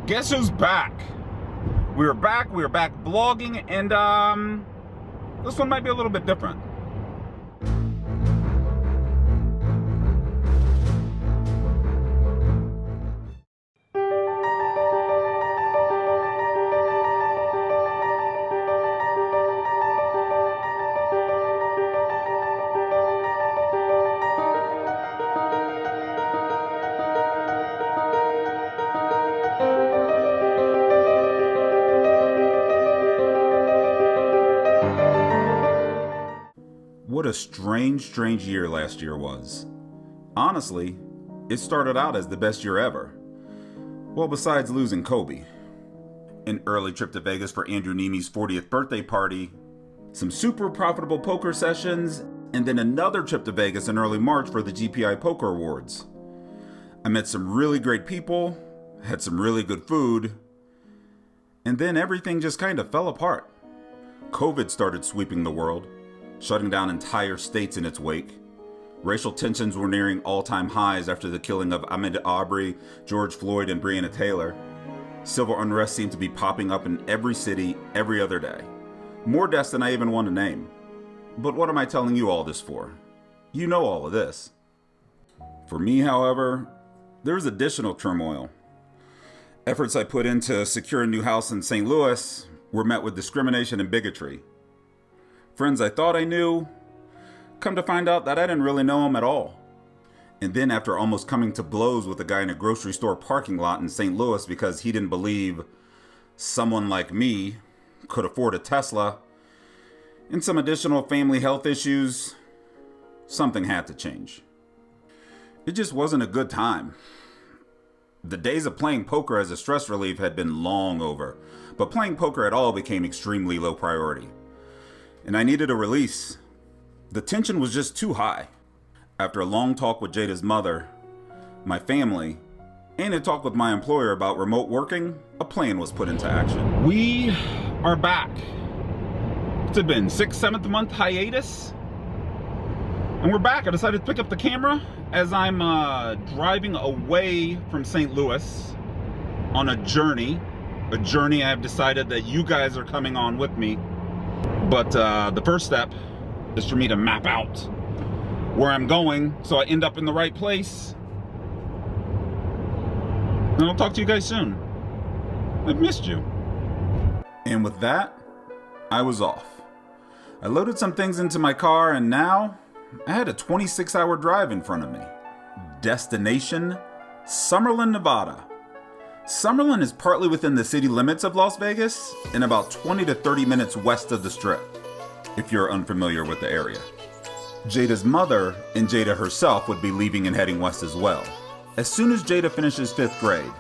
Guess who's back? We're back blogging, and this one might be a little bit different. What a strange year last year was. Honestly, it started out as the best year ever. Well, besides losing Kobe. An early trip to Vegas for Andrew Neme's 40th birthday party, some super profitable poker sessions, and then another trip to Vegas in early March for the GPI Poker Awards. I met some really great people, had some really good food, and then everything just kind of fell apart. COVID started sweeping the world, shutting down entire states in its wake. Racial tensions were nearing all-time highs after the killing of Ahmaud Arbery, George Floyd, and Breonna Taylor. Civil unrest seemed to be popping up in every city every other day. More deaths than I even want to name. But what am I telling you all this for? You know all of this. For me, however, there's additional turmoil. Efforts I put in to secure a new house in St. Louis were met with discrimination and bigotry. Friends I thought I knew, come to find out that I didn't really know them at all. And then after almost coming to blows with a guy in a grocery store parking lot in St. Louis because he didn't believe someone like me could afford a Tesla, and some additional family health issues, something had to change. It just wasn't a good time. The days of playing poker as a stress relief had been long over, but playing poker at all became extremely low priority. And I needed a release. The tension was just too high. After a long talk with Jada's mother, my family, and a talk with my employer about remote working, a plan was put into action. We are back. It's been 6th, 7th month hiatus. And we're back. I decided to pick up the camera as I'm driving away from St. Louis on a journey I've decided that you guys are coming on with me. But the first step is for me to map out where I'm going so I end up in the right place. And I'll talk to you guys soon. I've missed you. And with that, I was off. I loaded some things into my car, and now I had a 26-hour drive in front of me. Destination, Summerlin, Nevada. Summerlin is partly within the city limits of Las Vegas and about 20 to 30 minutes west of the Strip, if you're unfamiliar with the area. Jada's mother and Jada herself would be leaving and heading west as well, as soon as Jada finishes 5th grade,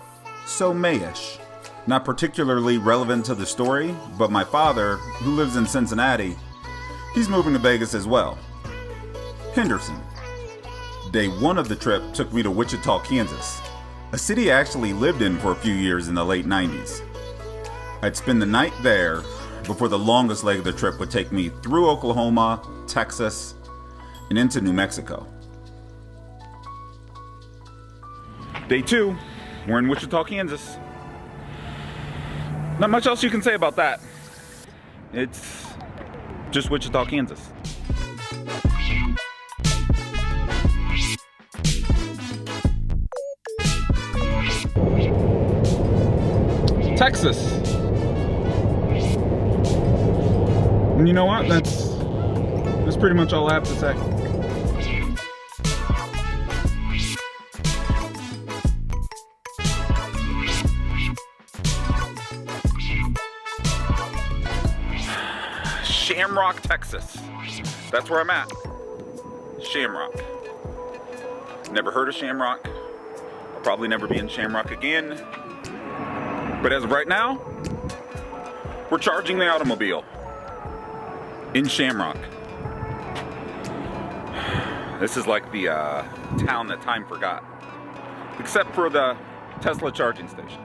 so May-ish. Not particularly relevant to the story, but my father, who lives in Cincinnati, he's moving to Vegas as well. Henderson. Day 1 of the trip took me to Wichita, Kansas, a city I actually lived in for a few years in the late 90s. I'd spend the night there before the longest leg of the trip would take me through Oklahoma, Texas, and into New Mexico. Day 2, we're in Wichita, Kansas. Not much else you can say about that. It's just Wichita, Kansas. Texas. And you know what? That's pretty much all I have to say. Shamrock, Texas. That's where I'm at. Shamrock. Never heard of Shamrock. I'll probably never be in Shamrock again. But as of right now, we're charging the automobile in Shamrock. This is like the town that time forgot, except for the Tesla charging station.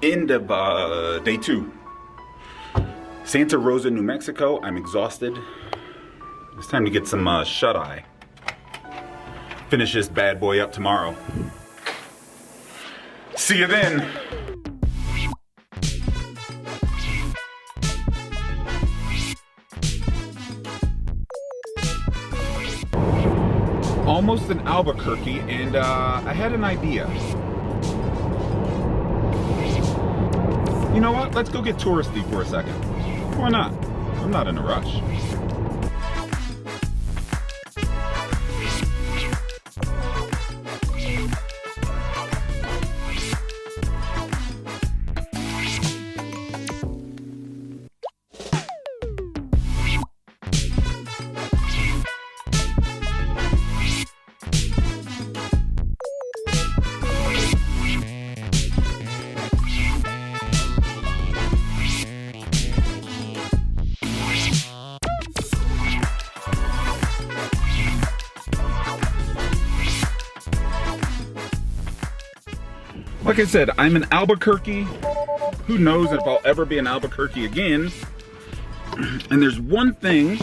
End of day 2. Santa Rosa, New Mexico. I'm exhausted. It's time to get some shut-eye. Finish this bad boy up tomorrow. See you then. Almost in Albuquerque, and I had an idea. You know what? Let's go get touristy for a second. Why not? I'm not in a rush. Like I said, I'm in Albuquerque. Who knows if I'll ever be in Albuquerque again. And there's one thing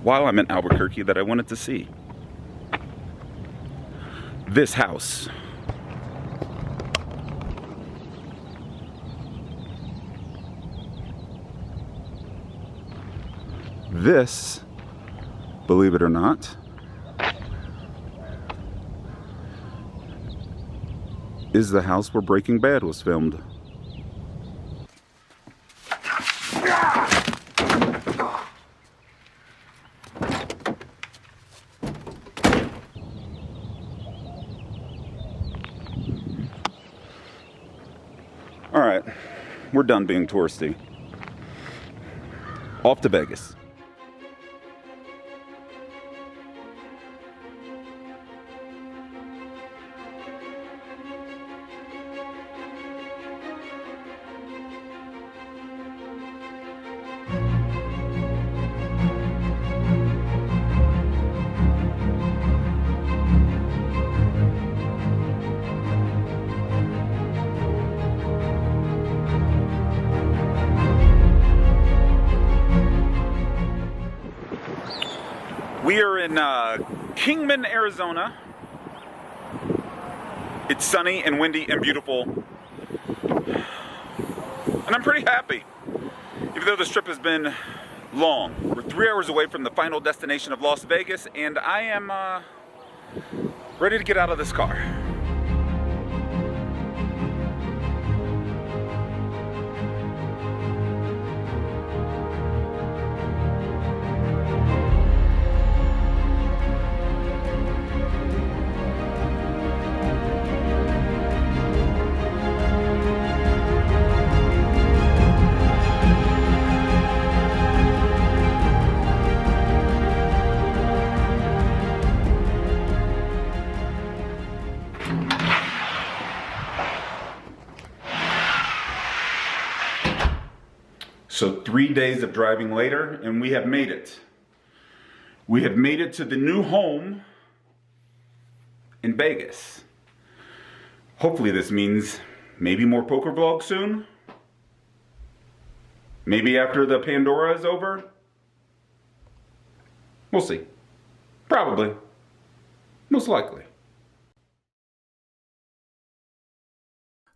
while I'm in Albuquerque that I wanted to see. This house. This, believe it or not, is the house where Breaking Bad was filmed. All right, we're done being touristy. Off to Vegas. We are in Kingman, Arizona. It's sunny and windy and beautiful. And I'm pretty happy, even though this trip has been long. We're 3 hours away from the final destination of Las Vegas, and I am ready to get out of this car. So 3 days of driving later, and we have made it. We have made it to the new home in Vegas. Hopefully this means maybe more poker vlogs soon. Maybe after the Pandora is over. We'll see. Probably. Most likely.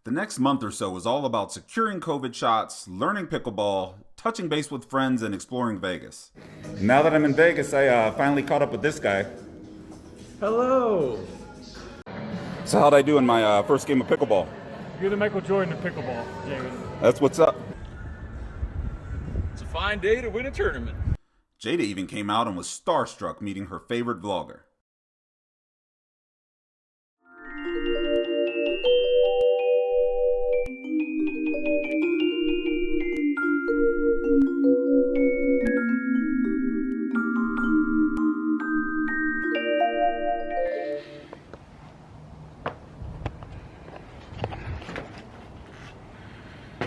The next month or so was all about securing COVID shots, learning pickleball, touching base with friends, and exploring Vegas. Now that I'm in Vegas, I finally caught up with this guy. Hello. So how'd I do in my first game of pickleball? You're the Michael Jordan of pickleball, Jamie. That's what's up. It's a fine day to win a tournament. Jada even came out and was starstruck meeting her favorite vlogger.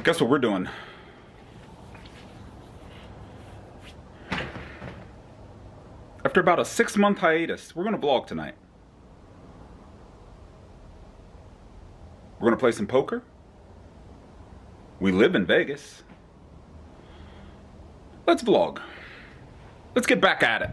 Guess what we're doing? After about a 6-month hiatus, we're gonna vlog tonight. We're gonna play some poker. We live in Vegas. Let's vlog. Let's get back at it.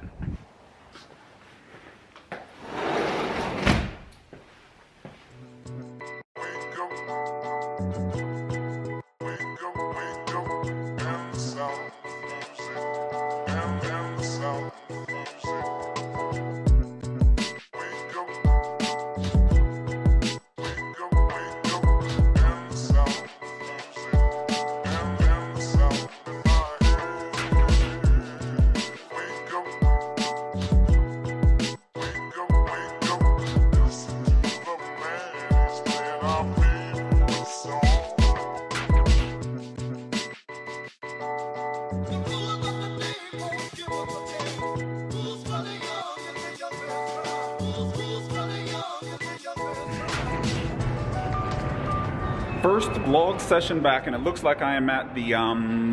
First vlog session back, and it looks like I am at the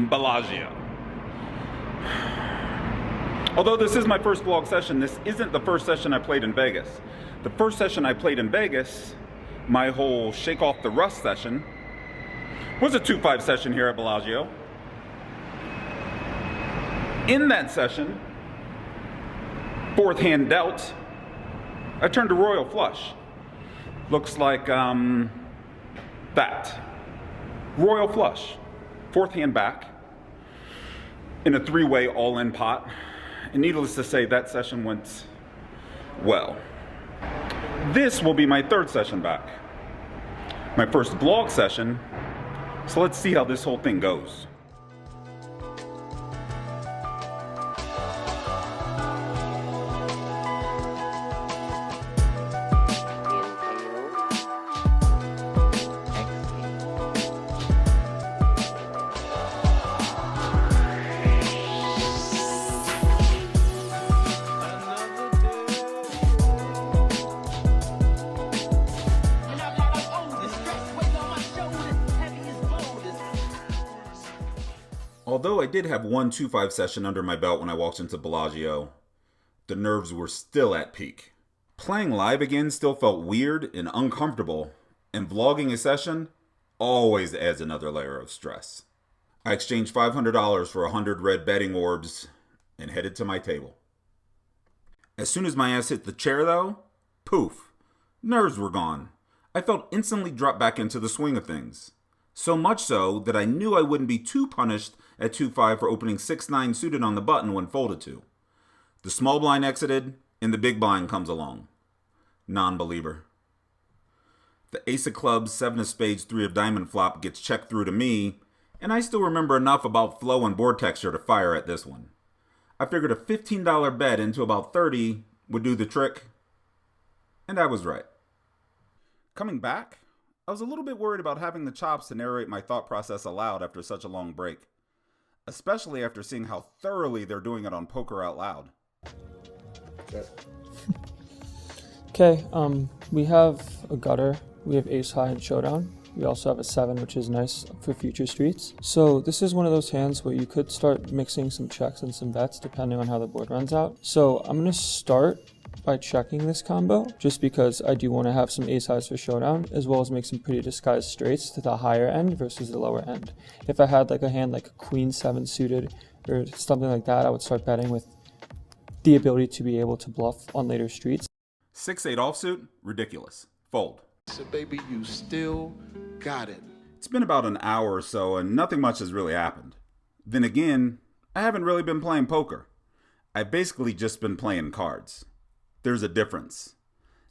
Bellagio. Although this is my first vlog session, this isn't the first session I played in Vegas. The first session I played in Vegas, my whole shake off the rust session, was a 2.5 session here at Bellagio. In that session, fourth hand dealt, I turned a royal flush. Looks like that. Royal flush. Fourth hand back in a three-way all-in pot. And needless to say, that session went well. This will be my third session back. My first vlog session. So let's see how this whole thing goes. Although I did have one 2.5 session under my belt when I walked into Bellagio, the nerves were still at peak. Playing live again still felt weird and uncomfortable, and vlogging a session always adds another layer of stress. I exchanged $500 for 100 red betting orbs and headed to my table. As soon as my ass hit the chair though, poof, nerves were gone. I felt instantly drop back into the swing of things. So much so that I knew I wouldn't be too punished at 2.5 for opening 6-9 suited on the button when folded to. The small blind exited, and the big blind comes along. Non-believer. The ace of clubs, 7 of spades, 3 of diamond flop gets checked through to me, and I still remember enough about flow and board texture to fire at this one. I figured a $15 bet into about 30 would do the trick, and I was right. Coming back, I was a little bit worried about having the chops to narrate my thought process aloud after such a long break, especially after seeing how thoroughly they're doing it on Poker Out Loud. Okay, we have a gutter, we have ace high and showdown. We also have a 7, which is nice for future streets. So this is one of those hands where you could start mixing some checks and some bets depending on how the board runs out. So I'm going to start by checking this combo, just because I do want to have some ace highs for showdown, as well as make some pretty disguised straights to the higher end versus the lower end. If I had like a hand like a queen 7 suited or something like that, I would start betting with the ability to be able to bluff on later streets. 6-8 offsuit, ridiculous. Fold. So baby, you still got it. It's been about an hour or so and nothing much has really happened. Then again, I haven't really been playing poker. I've basically just been playing cards. There's a difference.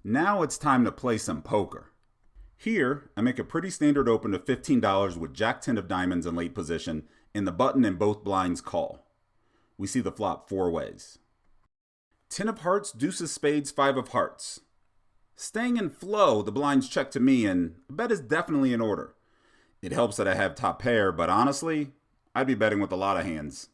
Now it's time to play some poker. Here, I make a pretty standard open of $15 with Jack-10 of diamonds in late position and the button and both blinds call. We see the flop 4 ways. 10 of hearts, deuce of spades, 5 of hearts. Staying in flow, the blinds check to me and a bet is definitely in order. It helps that I have top pair, but honestly, I'd be betting with a lot of hands.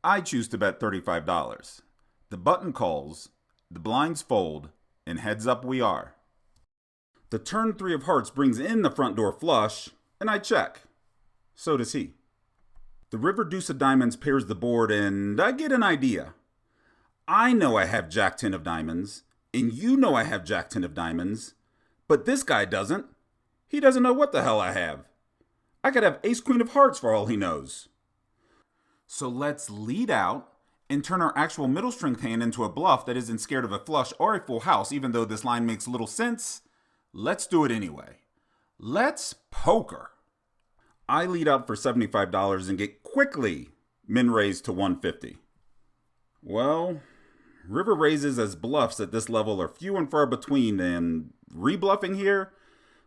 I choose to bet $35. The button calls, the blinds fold, and heads up we are. The turn 3 of hearts brings in the front door flush, and I check. So does he. The river deuce of diamonds pairs the board, and I get an idea. I know I have Jack-10 of diamonds, and you know I have Jack-10 of diamonds, but this guy doesn't. He doesn't know what the hell I have. I could have ace queen of hearts for all he knows. So let's lead out and turn our actual middle strength hand into a bluff that isn't scared of a flush or a full house, even though this line makes little sense. Let's do it anyway. Let's poker. I lead out for $75 and get quickly min raised to 150. Well, river raises as bluffs at this level are few and far between, and rebluffing here,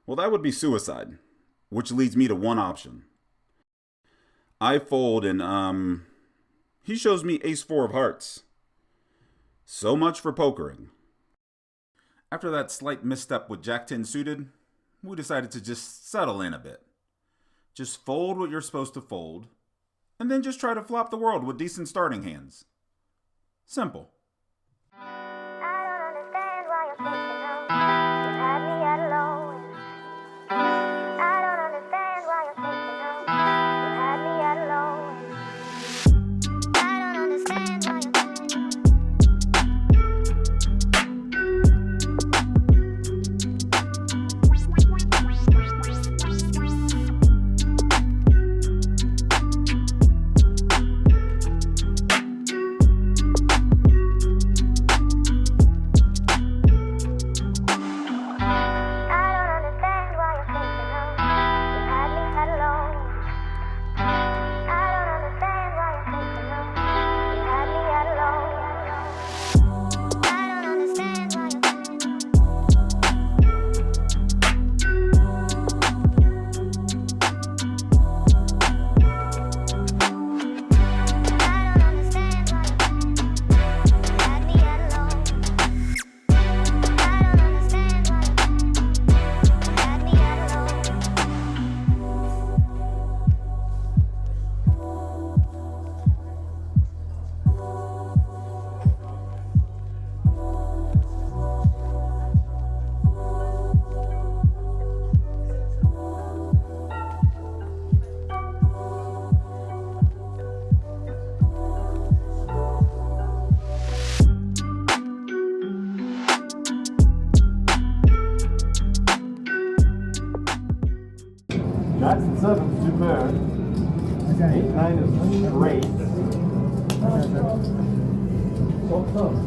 well, that would be suicide, which leads me to one option. I fold and, he shows me ace four of hearts. So much for pokering. After that slight misstep with jack 10 suited, we decided to just settle in a bit. Just fold what you're supposed to fold, and then just try to flop the world with decent starting hands. Simple. Jacks and sevens too bad. Okay. 8-9 is great. So tough.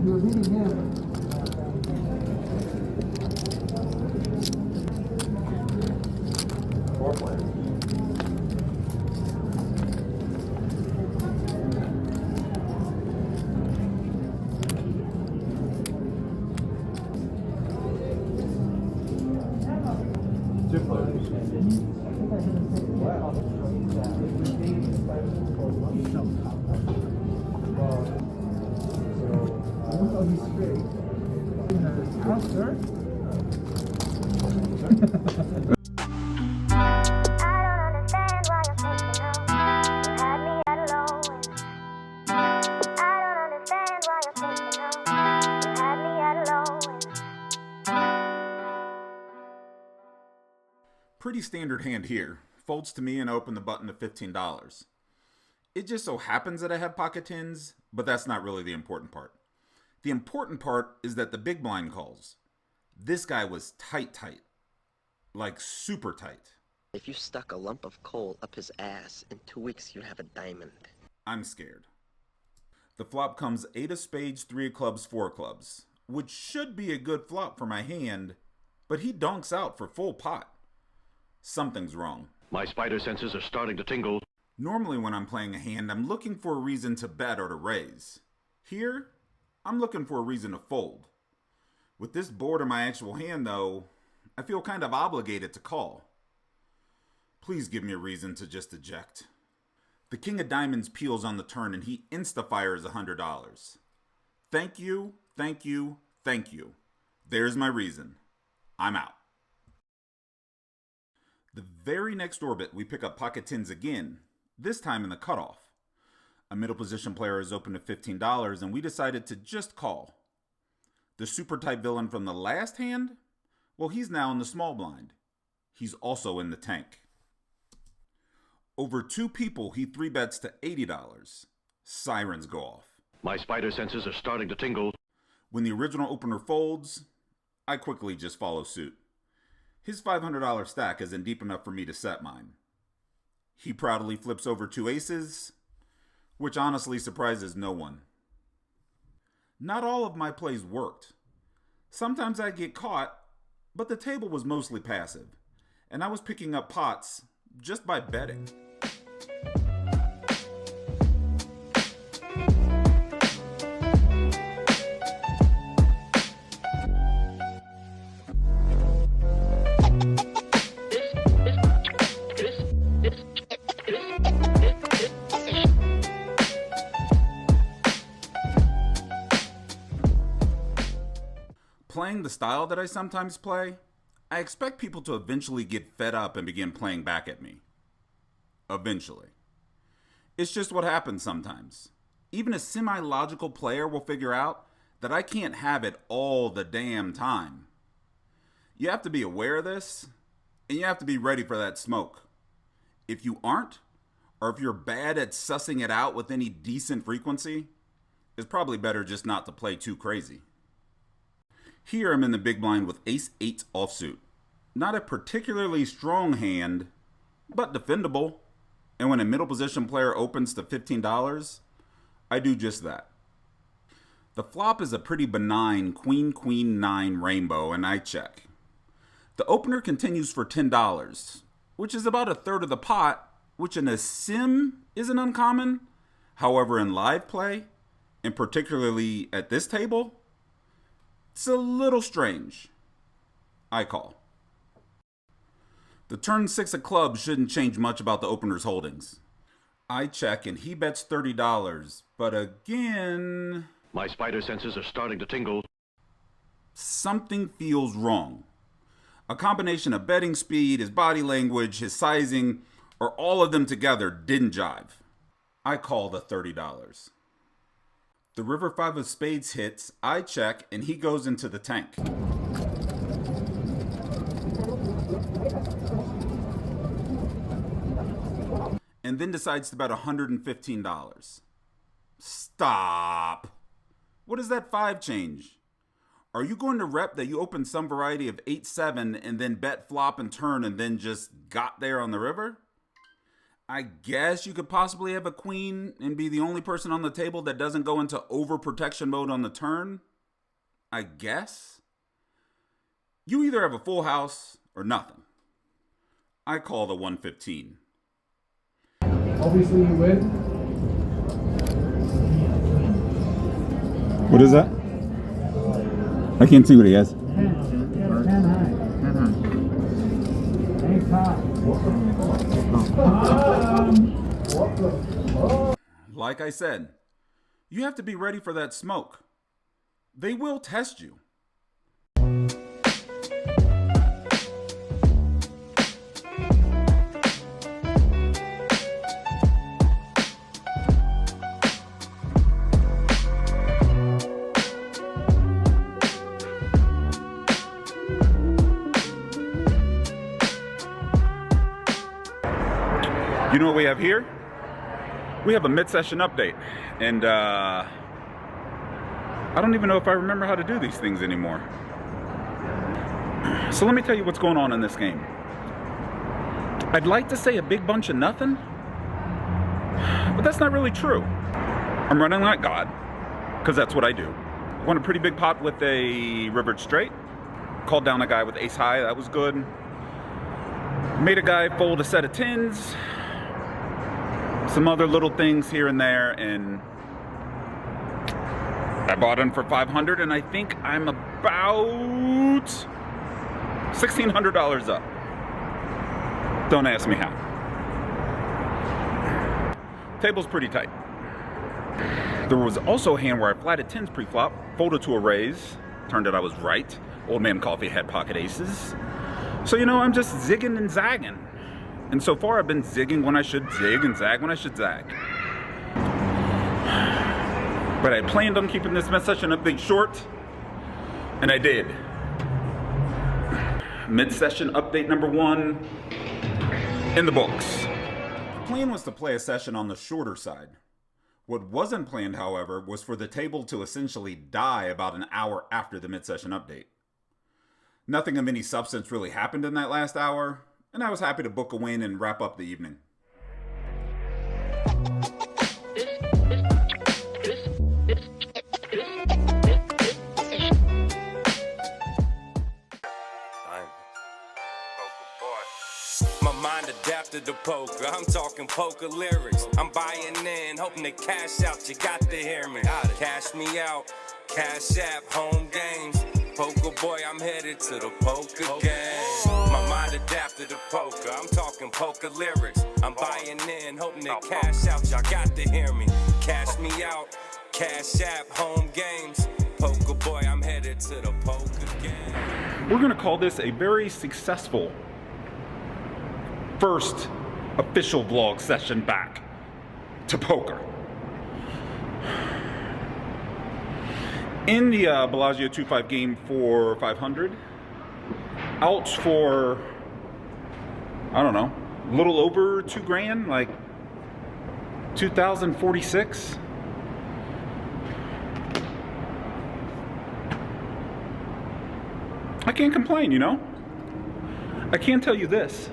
You're reading him. Two players. Pretty standard hand here. Folds to me and I open the button to $15. It just so happens that I have pocket tens, but that's not really the important part. The important part is that the big blind calls. This guy was tight. Like super tight. If you stuck a lump of coal up his ass, in 2 weeks you'd have a diamond. I'm scared. The flop comes 8 of spades, 3 of clubs, 4 of clubs, which should be a good flop for my hand, but he donks out for full pot. Something's wrong. My spider senses are starting to tingle. Normally when I'm playing a hand, I'm looking for a reason to bet or to raise. Here, I'm looking for a reason to fold. With this board in my actual hand though, I feel kind of obligated to call. Please give me a reason to just eject. The king of diamonds peels on the turn and he insta-fires $100. Thank you. There's my reason. I'm out. The very next orbit, we pick up pocket tens again, this time in the cutoff. A middle position player is open to $15, and we decided to just call. The super type villain from the last hand? Well, he's now in the small blind. He's also in the tank. Over 2 people, he 3-bets to $80. Sirens go off. My spider senses are starting to tingle. When the original opener folds, I quickly just follow suit. His $500 stack isn't deep enough for me to set mine. He proudly flips over 2 aces, which honestly surprises no one. Not all of my plays worked. Sometimes I'd get caught, but the table was mostly passive, and I was picking up pots just by betting. Playing the style that I sometimes play, I expect people to eventually get fed up and begin playing back at me. Eventually. It's just what happens sometimes. Even a semi-logical player will figure out that I can't have it all the damn time. You have to be aware of this, and you have to be ready for that smoke. If you aren't, or if you're bad at sussing it out with any decent frequency, it's probably better just not to play too crazy. Here I'm in the big blind with ace-8 offsuit. Not a particularly strong hand, but defendable. And when a middle position player opens to $15, I do just that. The flop is a pretty benign queen-queen-9 rainbow, and I check. The opener continues for $10, which is about a third of the pot, which in a sim isn't uncommon. However, in live play, and particularly at this table, it's a little strange. I call. The turn 6 of clubs shouldn't change much about the opener's holdings. I check and he bets $30, but again... My spider senses are starting to tingle. Something feels wrong. A combination of betting speed, his body language, his sizing, or all of them together didn't jive. I call the $30. The river 5 of spades hits, I check, and he goes into the tank. And then decides to bet $115. Stop. What does that 5 change? Are you going to rep that you opened some variety of 8-7 and then bet flop and turn and then just got there on the river? I guess you could possibly have a queen and be the only person on the table that doesn't go into overprotection mode on the turn. I guess. You either have a full house or nothing. I call the 115. Obviously you win. What is that? I can't see what he has. 10 high. Like I said, you have to be ready for that smoke. They will test you. You know what we have here? We have a mid-session update, and I don't even know if I remember how to do these things anymore. So let me tell you what's going on in this game. I'd like to say a big bunch of nothing, but that's not really true. I'm running like God, because that's what I do. Won a pretty big pot with a rivered straight. Called down a guy with ace high, that was good. Made a guy fold a set of tens. Some other little things here and there, and I bought him for $500, and I think I'm about $1,600 up. Don't ask me how. Table's pretty tight. There was also a hand where I flatted tens pre-flop, folded to a raise. Turned out I was right. Old man Coffee had pocket aces. So, you know, I'm just zigging and zagging. And so far I've been zigging when I should zig and zag when I should zag. But I planned on keeping this mid-session update short, and I did. Mid-session update number 1 in the books. The plan was to play a session on the shorter side. What wasn't planned, however, was for the table to essentially die about an hour after the mid-session update. Nothing of any substance really happened in that last hour, and I was happy to book a win and wrap up the evening. My mind adapted to poker. I'm talking poker lyrics. I'm buying in, hoping to cash out. You got to hear me. Cash me out, cash app, home games. Poker boy, I'm headed to the poker game. My mind adapted to poker. I'm talking poker lyrics. I'm buying in, hoping to cash out. Y'all got to hear me. Cash me out, cash app, home games. Poker boy, I'm headed to the poker game. We're gonna call this a very successful first official vlog session back to poker. In the Bellagio 2-5 game for 500, out for, I don't know, a little over $2,000, like 2,046. I can't complain, you know? I can tell you this.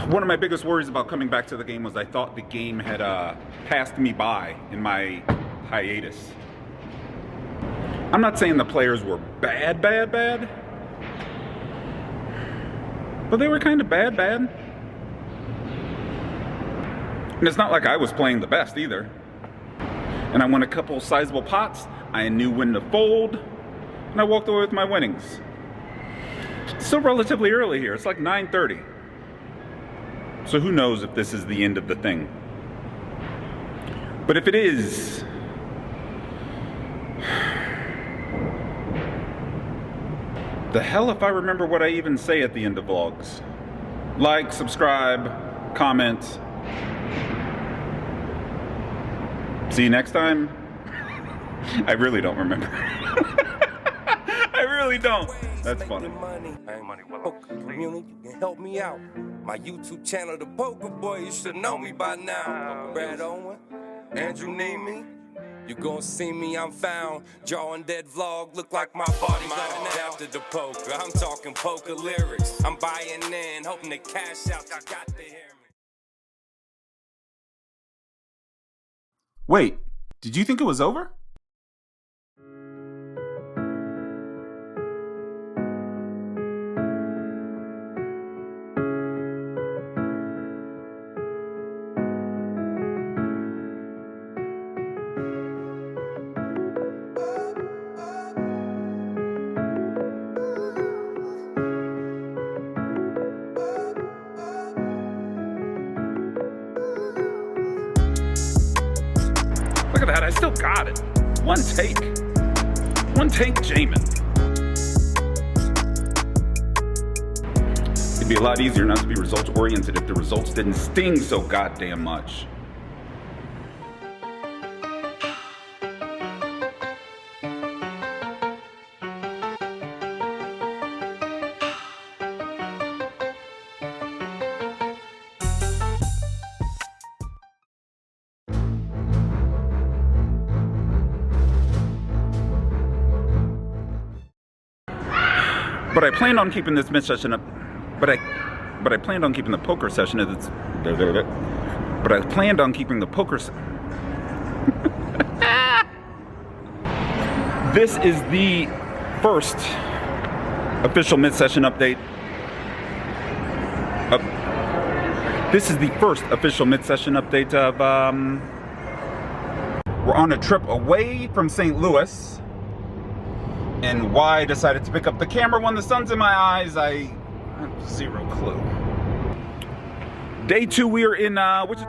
One of my biggest worries about coming back to the game was I thought the game had passed me by in my hiatus. I'm not saying the players were bad, but they were kind of bad. And it's not like I was playing the best either. And I won a couple sizable pots, I knew when to fold, and I walked away with my winnings. It's still relatively early here, it's like 9:30. So who knows if this is the end of the thing. But if it is, the hell if I remember what I even say at the end of vlogs. Like, subscribe, comment. See you next time. I really don't remember. I really don't. That's funny. Community, you can help me out. My YouTube channel, The Poker Boy, you should know me by now. Brad Owen, Andrew Nemi, you gon' see me, I'm found. Drawing dead vlog, look like my body mind adapted to poker. I'm talking poker lyrics. I'm buying in, hoping to cash out. You got to hear me. Wait, did you think it was over? Look at that, I still got it. One take, Jamin. It'd be a lot easier not to be results oriented if the results didn't sting so goddamn much. But I planned on keeping this mid-session up. But I planned on keeping the poker session as it's. But I planned on keeping the poker. This is the first official mid-session update. This is the first official mid-session update of. We're on a trip away from St. Louis. And why I decided to pick up the camera when the sun's in my eyes, I have zero clue. Day 2, we are in, which is